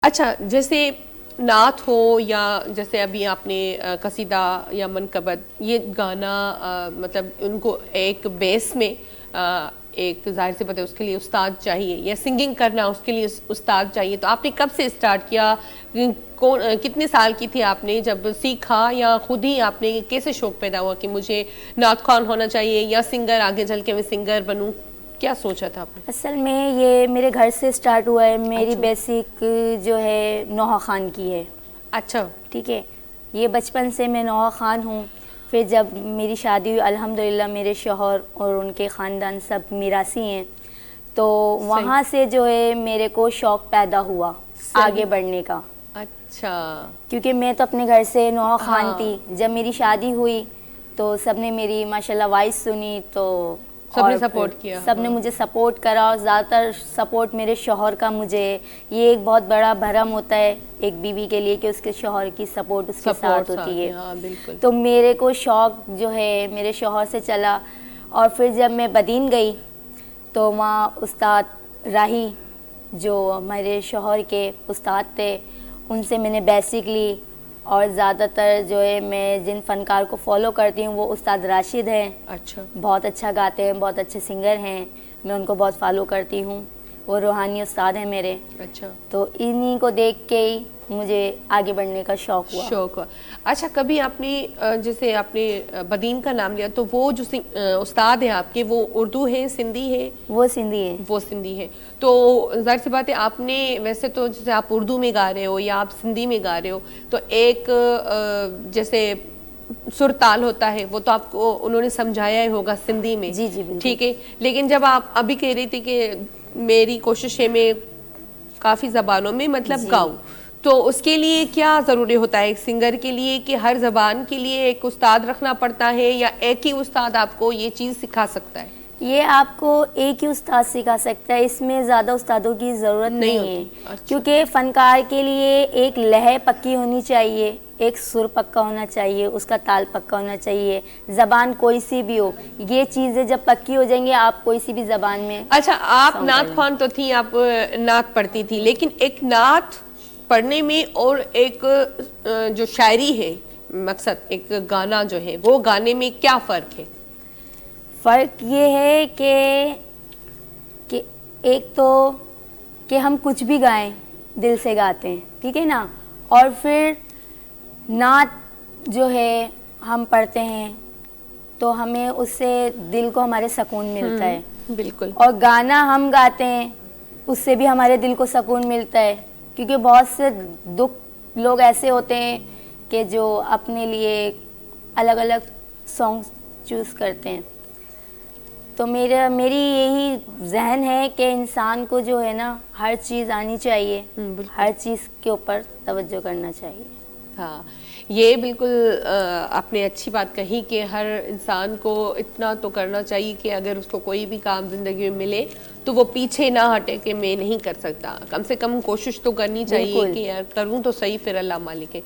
اچھا، جیسے نعت ہو یا جیسے ابھی آپ نے قصیدہ یا منقبت، یہ گانا مطلب ان کو ایک بیس میں ایک ظاہر سی بات ہے اس کے لیے استاد چاہیے، یا سنگنگ کرنا اس کے لیے استاد چاہیے. تو آپ نے کب سے اسٹارٹ کیا؟ کتنے سال کی تھی آپ نے جب سیکھا، یا خود ہی آپ نے کیسے شوق پیدا ہوا کہ مجھے نعت خوان ہونا چاہیے یا سنگر، آگے چل کے میں سنگر بنوں؟ کیا سوچا تھا آپ نے؟ اصل میں یہ میرے گھر سے سٹارٹ ہوا ہے. میری بیسک جو ہے نوحہ خان کی ہے. اچھا، ٹھیک ہے، یہ بچپن سے میں نوحہ خان ہوں. پھر جب میری شادی ہوئی الحمدللہ میرے شوہر اور ان کے خاندان سب میراثی ہیں، تو وہاں سے جو ہے میرے کو شوق پیدا ہوا آگے بڑھنے کا. اچھا، کیونکہ میں تو اپنے گھر سے نوحہ خان تھی. جب میری شادی ہوئی تو سب نے میری ماشاءاللہ وائس سنی، تو سب نے سپورٹ کیا، سب نے مجھے سپورٹ کرا. اور زیادہ تر سپورٹ میرے شوہر کا. مجھے یہ ایک بہت بڑا بھرم ہوتا ہے ایک بیوی کے لیے کہ اس کے شوہر کی سپورٹ اس کے ساتھ ہوتی ہے. تو میرے کو شوق جو ہے میرے شوہر سے چلا. اور پھر جب میں بدین گئی تو وہاں استاد راہی جو میرے شوہر کے استاد تھے ان سے میں نے بیسک لی. اور زیادہ تر جو ہے میں جن فنکار کو فالو کرتی ہوں وہ استاد راشد ہیں. اچھا، بہت اچھا گاتے ہیں، بہت اچھے سنگر ہیں. میں ان کو بہت فالو کرتی ہوں. وہ روحانی استاد ہیں میرے. اچھا، تو انہی کو دیکھ کے ہی مجھے آگے بڑھنے کا شوق ہوا. اچھا، کبھی آپ نے جیسے آپ نے بدین کا نام لیا، تو وہ جو استاد ہیں آپ کے، وہ اردو ہیں، سندھی ہیں؟ وہ سندھی ہیں. وہ سندھی ہے. تو ظاہر سی بات ہے آپ نے ویسے تو جیسے آپ اردو میں گا رہے ہو یا آپ سندھی میں گا رہے ہو، تو ایک جیسے سر تال ہوتا ہے وہ تو آپ کو انہوں نے سمجھایا ہی ہوگا سندھی میں. جی جی بالکل. ٹھیک ہے، لیکن جب آپ ابھی کہہ رہی تھی کہ میری کوشش ہے میں کافی زبانوں میں مطلب گاؤں، تو اس کے لیے کیا ضروری ہوتا ہے ایک سنگر کے لیے کہ ہر زبان کے لیے ایک استاد رکھنا پڑتا ہے، یا ایک ہی استاد آپ کو یہ چیز سکھا سکتا ہے؟ یہ آپ کو ایک ہی استاد سکھا سکتا ہے. اس میں زیادہ استادوں کی ضرورت نہیں ہے. کیونکہ فنکار کے لیے ایک لہر پکی ہونی چاہیے، ایک سر پکا ہونا چاہیے، اس کا تال پکا ہونا چاہیے. زبان کوئی سی بھی ہو، یہ چیزیں جب پکی ہو جائیں گے آپ کوئی سی بھی زبان میں. اچھا، آپ نعت خوان تو تھی، آپ نعت پڑھتی تھی، لیکن ایک نعت پڑھنے میں اور ایک جو شاعری ہے، مقصد ایک گانا جو ہے وہ گانے میں کیا فرق ہے؟ فرق یہ ہے کہ ایک تو کہ ہم کچھ بھی گائیں دل سے گاتے ہیں، ٹھیک ہے نا. اور پھر نعت جو ہے ہم پڑھتے ہیں تو ہمیں اس سے دل کو ہمارے سکون ملتا ہے. بالکل. اور گانا ہم گاتے ہیں اس سے بھی ہمارے دل کو سکون ملتا ہے. کیونکہ بہت سے دکھ لوگ ایسے ہوتے ہیں کہ جو اپنے لیے الگ الگ سانگس چوز کرتے ہیں. تو میری یہی ذہن ہے کہ انسان کو جو ہے نا ہر چیز آنی چاہیے، ہر چیز کے اوپر توجہ کرنا چاہیے. ہاں، یہ بالکل آپ نے اچھی بات کہی کہ ہر انسان کو اتنا تو کرنا چاہیے کہ اگر اس کو کوئی بھی کام زندگی میں ملے تو وہ پیچھے نہ ہٹے کہ میں نہیں کر سکتا. کم سے کم کوشش تو کرنی چاہیے کہ یار کروں تو صحیح، پھر اللہ مالک ہے.